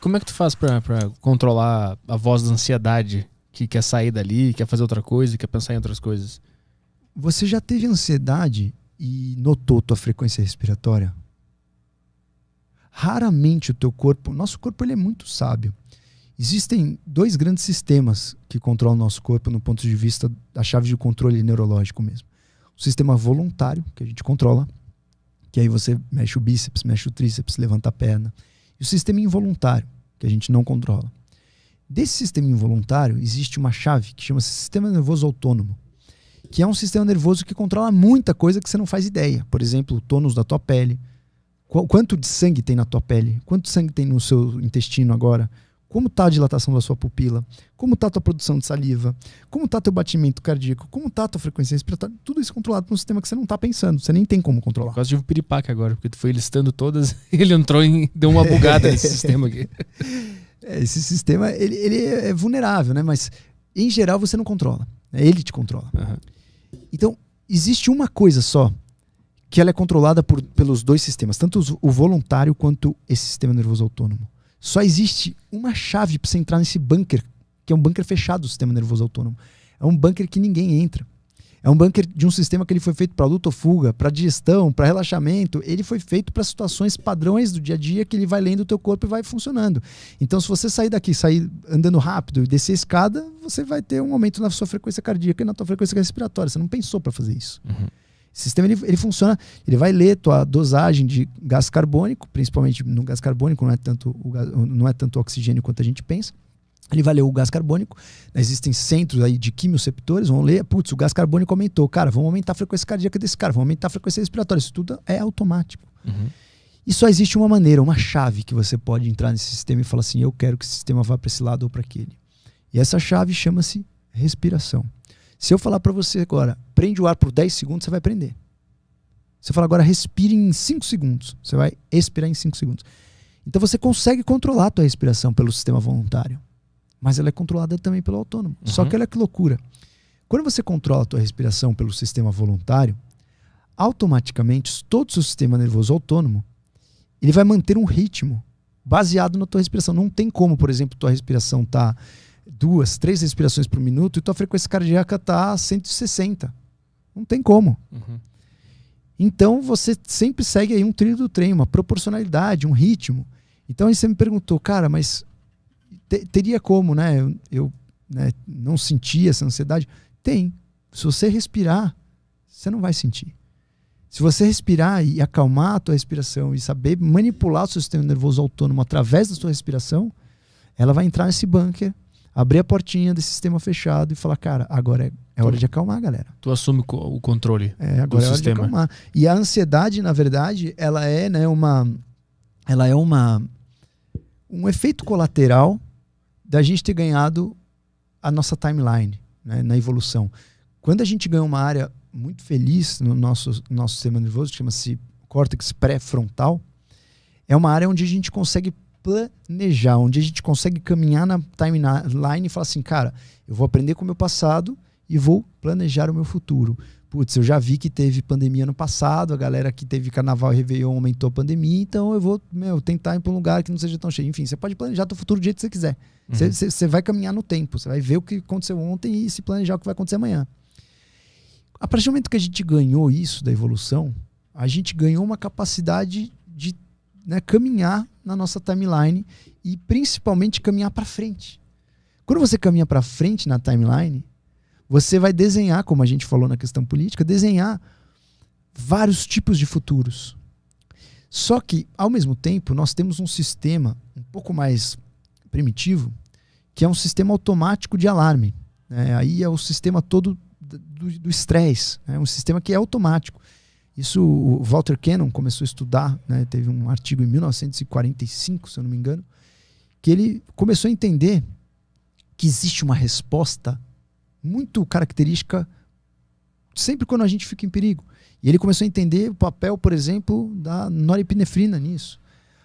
Como é que tu faz pra controlar a voz da ansiedade que quer sair dali, quer fazer outra coisa, quer pensar em outras coisas? Você já teve ansiedade e notou tua frequência respiratória? Raramente o teu corpo... Nosso corpo ele é muito sábio. Existem 2 grandes sistemas que controlam o nosso corpo no ponto de vista da chave de controle neurológico mesmo. O sistema voluntário, que a gente controla, que aí você mexe o bíceps, mexe o tríceps, levanta a perna. E o sistema involuntário, que a gente não controla. Desse sistema involuntário, existe uma chave que chama-se sistema nervoso autônomo, que é um sistema nervoso que controla muita coisa que você não faz ideia. Por exemplo, o tônus da tua pele, quanto de sangue tem na tua pele, quanto sangue tem no seu intestino agora, como está a dilatação da sua pupila, como está a tua produção de saliva, como está teu batimento cardíaco, como está a tua frequência respiratória, tudo isso controlado por um sistema que você não está pensando, você nem tem como controlar. Eu quase tive um piripaque agora, porque tu foi listando todas e ele entrou e deu uma bugada nesse sistema aqui. Esse sistema, ele é vulnerável, né? Mas em geral você não controla, ele te controla. Uhum. Então, existe uma coisa só que ela é controlada pelos 2 sistemas, tanto o voluntário quanto esse sistema nervoso autônomo. Só existe uma chave para você entrar nesse bunker, que é um bunker fechado do sistema nervoso autônomo. É um bunker que ninguém entra. É um bunker de um sistema que ele foi feito para luta ou fuga, para digestão, para relaxamento. Ele foi feito para situações padrões do dia a dia que ele vai lendo o teu corpo e vai funcionando. Então, se você sair daqui, sair andando rápido e descer a escada, você vai ter um aumento na sua frequência cardíaca e na tua frequência respiratória. Você não pensou para fazer isso. Uhum. O sistema ele funciona, ele vai ler tua dosagem de gás carbônico, principalmente no gás carbônico, não é tanto oxigênio quanto a gente pensa. Ele vai ler o gás carbônico, existem centros aí de quimioceptores, vão ler, putz, o gás carbônico aumentou, cara, vamos aumentar a frequência cardíaca desse cara, vamos aumentar a frequência respiratória, isso tudo é automático. Uhum. E só existe uma maneira, uma chave que você pode entrar nesse sistema e falar assim, eu quero que esse sistema vá para esse lado ou para aquele. E essa chave chama-se respiração. Se eu falar para você agora, prende o ar por 10 segundos, você vai prender. Se eu falar agora, respire em 5 segundos, você vai expirar em 5 segundos. Então você consegue controlar a tua respiração pelo sistema voluntário, mas ela é controlada também pelo autônomo. Uhum. Só que olha que loucura. Quando você controla a tua respiração pelo sistema voluntário, automaticamente todo o seu sistema nervoso autônomo ele vai manter um ritmo baseado na tua respiração. Não tem como, por exemplo, tua respiração tá 2, 3 respirações por minuto e tua frequência cardíaca tá 160. Não tem como. Uhum. Então você sempre segue aí um trilho do trem, uma proporcionalidade, um ritmo. Então aí você me perguntou, cara, mas teria como, né? Eu né, não sentir essa ansiedade? Tem. Se você respirar, você não vai sentir. Se você respirar e acalmar a tua respiração e saber manipular o seu sistema nervoso autônomo através da sua respiração, ela vai entrar nesse bunker, abrir a portinha desse sistema fechado e falar, cara, agora é hora de acalmar, galera. Tu assume o controle agora do é hora sistema. de acalmar. E a ansiedade, na verdade, ela é, né, um efeito colateral da gente ter ganhado a nossa timeline, né, na evolução. Quando a gente ganha uma área muito feliz no nosso sistema nervoso, que chama-se córtex pré-frontal, é uma área onde a gente consegue planejar, onde a gente consegue caminhar na timeline e falar assim, cara, eu vou aprender com o meu passado e vou planejar o meu futuro. Putz, eu já vi que teve pandemia no passado, a galera que teve carnaval e réveillon aumentou a pandemia, então eu vou tentar ir para um lugar que não seja tão cheio. Enfim, você pode planejar teu futuro do jeito que você quiser. Você vai caminhar no tempo, você vai ver o que aconteceu ontem e se planejar o que vai acontecer amanhã. A partir do momento que a gente ganhou isso da evolução, a gente ganhou uma capacidade de, né, caminhar na nossa timeline e principalmente caminhar para frente. Quando você caminha para frente na timeline, você vai desenhar, como a gente falou na questão política, desenhar vários tipos de futuros. Só que, ao mesmo tempo, nós temos um sistema um pouco mais primitivo, que é um sistema automático de alarme. Né? Aí é o sistema todo do estresse, né? Um sistema que é automático. Isso o Walter Cannon começou a estudar, né? Teve um artigo em 1945, se eu não me engano, que ele começou a entender que existe uma resposta muito característica sempre quando a gente fica em perigo. E ele começou a entender o papel, por exemplo, da norepinefrina nisso.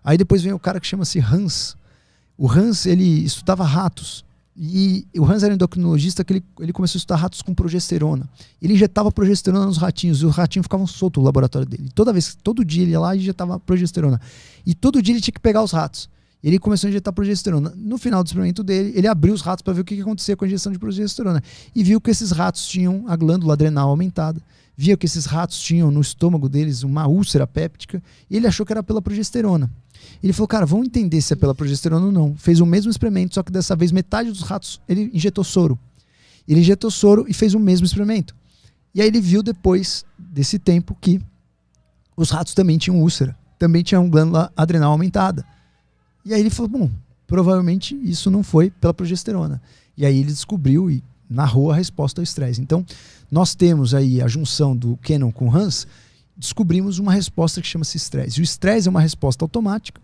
Aí depois vem o cara que chama-se Hans. O Hans, ele estudava ratos. E o Hans era endocrinologista que ele começou a estudar ratos com progesterona. Ele injetava progesterona nos ratinhos e os ratinhos ficavam soltos no laboratório dele. Todo dia ele ia lá e injetava progesterona. E todo dia ele tinha que pegar os ratos. Ele começou a injetar progesterona. No final do experimento dele, ele abriu os ratos para ver o que acontecia com a injeção de progesterona. E viu que esses ratos tinham a glândula adrenal aumentada. Via que esses ratos tinham no estômago deles uma úlcera péptica. E ele achou que era pela progesterona. Ele falou, cara, vamos entender se é pela progesterona ou não. Fez o mesmo experimento, só que dessa vez metade dos ratos ele injetou soro. Ele injetou soro e fez o mesmo experimento. E aí ele viu depois desse tempo que os ratos também tinham úlcera. Também tinham glândula adrenal aumentada. E aí ele falou, bom, provavelmente isso não foi pela progesterona. E aí ele descobriu e narrou a resposta ao estresse. Então, nós temos aí a junção do Cannon com Hans, descobrimos uma resposta que chama-se estresse. E o estresse é uma resposta automática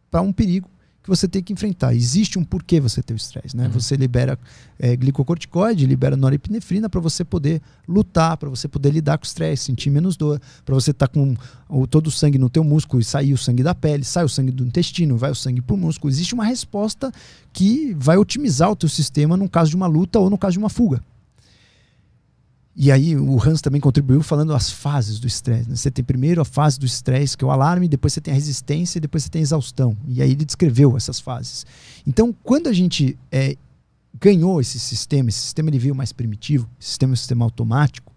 para um perigo que você tem que enfrentar. Existe um porquê você ter o estresse, né? Você libera glicocorticoide, libera norepinefrina para você poder lutar, para você poder lidar com o estresse, sentir menos dor, para você estar com todo o sangue no teu músculo e sair o sangue da pele, sai o sangue do intestino, vai o sangue para o músculo. Existe uma resposta que vai otimizar o teu sistema no caso de uma luta ou no caso de uma fuga. E aí o Hans também contribuiu falando as fases do estresse, né? Você tem primeiro a fase do estresse, que é o alarme, depois você tem a resistência e depois você tem a exaustão. E aí ele descreveu essas fases. Então, quando a gente ganhou esse sistema ele veio mais primitivo, esse sistema é um sistema automático,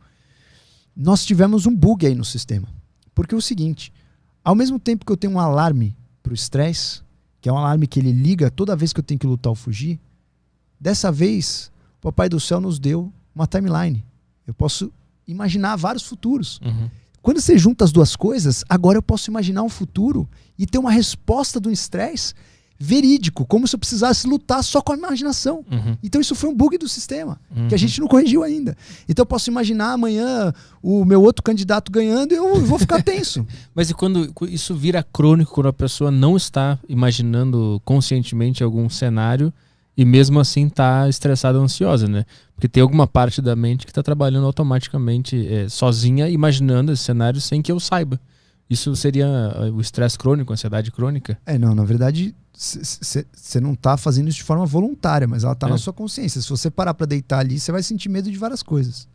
nós tivemos um bug aí no sistema. Porque é o seguinte, ao mesmo tempo que eu tenho um alarme para o estresse, que é um alarme que ele liga toda vez que eu tenho que lutar ou fugir, dessa vez o Papai do Céu nos deu uma timeline. Eu posso imaginar vários futuros. Quando você junta as duas coisas, agora eu posso imaginar um futuro e ter uma resposta do estresse verídico, como se eu precisasse lutar só com a imaginação. Então isso foi um bug do sistema, que a gente não corrigiu ainda. Então eu posso imaginar amanhã o meu outro candidato ganhando e eu vou ficar tenso. Mas e quando isso vira crônico, quando a pessoa não está imaginando conscientemente algum cenário e mesmo assim está estressada ou ansiosa, né? Porque tem alguma parte da mente que está trabalhando automaticamente sozinha, imaginando esse cenário sem que eu saiba. Isso seria o estresse crônico, a ansiedade crônica? Não, na verdade, você não está fazendo isso de forma voluntária, mas ela está na sua consciência. Se você parar para deitar ali, você vai sentir medo de várias coisas.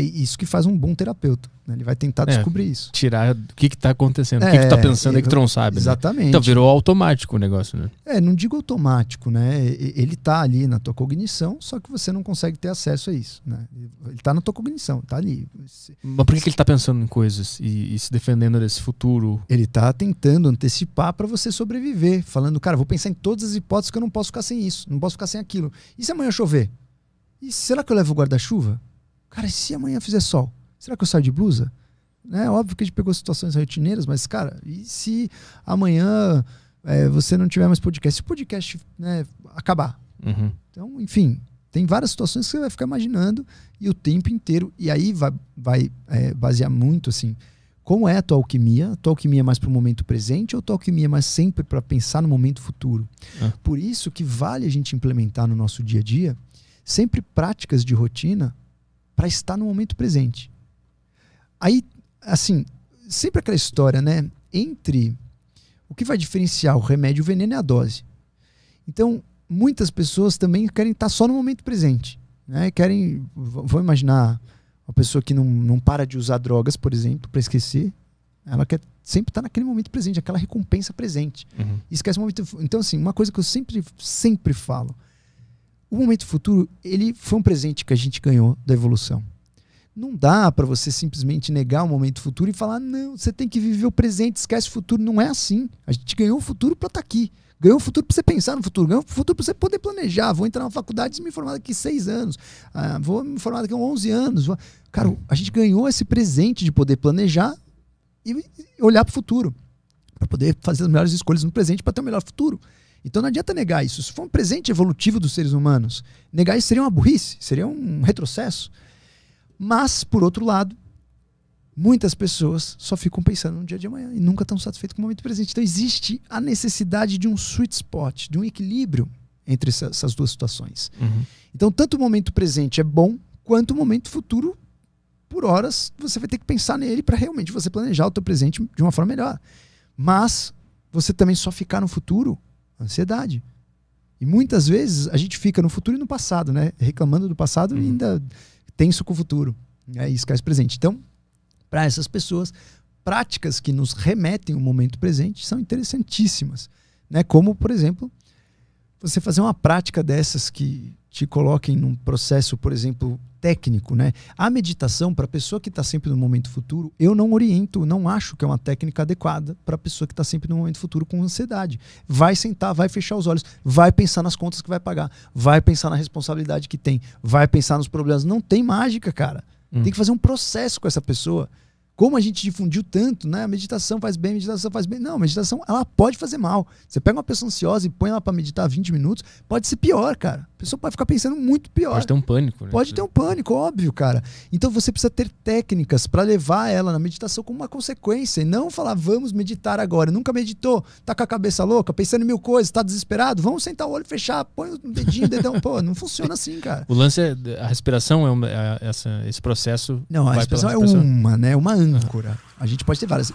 Isso que faz um bom terapeuta, né? Ele vai tentar descobrir isso. Tirar o que está acontecendo, o que está pensando, que tu não sabe. Exatamente. Né? Então virou automático o negócio, né? Não digo automático, né? Ele está ali na tua cognição, só que você não consegue ter acesso a isso, né? Ele está na tua cognição, está ali. Mas por que ele está pensando em coisas e se defendendo desse futuro? Ele está tentando antecipar para você sobreviver, falando, cara, vou pensar em todas as hipóteses que eu não posso ficar sem isso, não posso ficar sem aquilo. E se amanhã chover? E será que eu levo o guarda-chuva? Cara, e se amanhã fizer sol? Será que eu saio de blusa? Óbvio que a gente pegou situações rotineiras, mas, cara, e se amanhã você não tiver mais podcast? Se o podcast acabar? Então, enfim, tem várias situações que você vai ficar imaginando e o tempo inteiro. E aí vai basear muito, assim, como é a tua alquimia? A tua alquimia é mais para o momento presente ou a tua alquimia é mais sempre para pensar no momento futuro? Por isso que vale a gente implementar no nosso dia a dia sempre práticas de rotina para estar no momento presente. Aí, assim, sempre aquela história, né? Entre o que vai diferenciar o remédio e o veneno é a dose. Então, muitas pessoas também querem estar só no momento presente, né? Vou imaginar uma pessoa que não para de usar drogas, por exemplo, para esquecer. Ela quer sempre estar naquele momento presente, aquela recompensa presente. Esquece o momento. Então, assim, uma coisa que eu sempre falo, o momento futuro, ele foi um presente que a gente ganhou da evolução. Não dá para você simplesmente negar o momento futuro e falar, não, você tem que viver o presente, esquece o futuro. Não é assim. A gente ganhou o futuro para estar aqui. Ganhou o futuro para você pensar no futuro. Ganhou o futuro para você poder planejar. Vou entrar na faculdade e me formar daqui 6 anos. Vou me formar daqui 11 anos. Cara, a gente ganhou esse presente de poder planejar e olhar para o futuro. Para poder fazer as melhores escolhas no presente para ter o melhor futuro. Então não adianta negar isso. Se for um presente evolutivo dos seres humanos, negar isso seria uma burrice, seria um retrocesso. Mas, por outro lado, muitas pessoas só ficam pensando no dia de amanhã e nunca estão satisfeitos com o momento presente. Então existe a necessidade de um sweet spot, de um equilíbrio entre essas duas situações. Então tanto o momento presente é bom, quanto o momento futuro, por horas, você vai ter que pensar nele para realmente você planejar o teu presente de uma forma melhor. Mas você também só ficar no futuro, ansiedade. E muitas vezes a gente fica no futuro e no passado, né? Reclamando do passado e ainda tenso com o futuro. E esquece o presente. Então, para essas pessoas, práticas que nos remetem ao momento presente são interessantíssimas. né? Como, por exemplo, você fazer uma prática dessas que te coloquem num processo, por exemplo, técnico, né? A meditação, para a pessoa que está sempre no momento futuro, eu não oriento, não acho que é uma técnica adequada para a pessoa que está sempre no momento futuro com ansiedade. Vai sentar, vai fechar os olhos, vai pensar nas contas que vai pagar, vai pensar na responsabilidade que tem, vai pensar nos problemas. Não tem mágica, cara. Tem que fazer um processo com essa pessoa. Como a gente difundiu tanto, né? A meditação faz bem, a meditação faz bem. Não, a meditação, ela pode fazer mal. Você pega uma pessoa ansiosa e põe ela para meditar 20 minutos, pode ser pior, cara. A pessoa pode ficar pensando muito pior. Pode ter um pânico, né? Pode ter um pânico, óbvio, cara. Então você precisa ter técnicas para levar ela na meditação como uma consequência e não falar, vamos meditar agora. Nunca meditou, tá com a cabeça louca, pensando em mil coisas, tá desesperado, vamos sentar o olho, fechar, põe o dedinho, o dedão. Pô, não funciona assim, cara. O lance é a respiração, esse processo. Não, a respiração é uma, né? Uma âncora. A gente pode ter várias.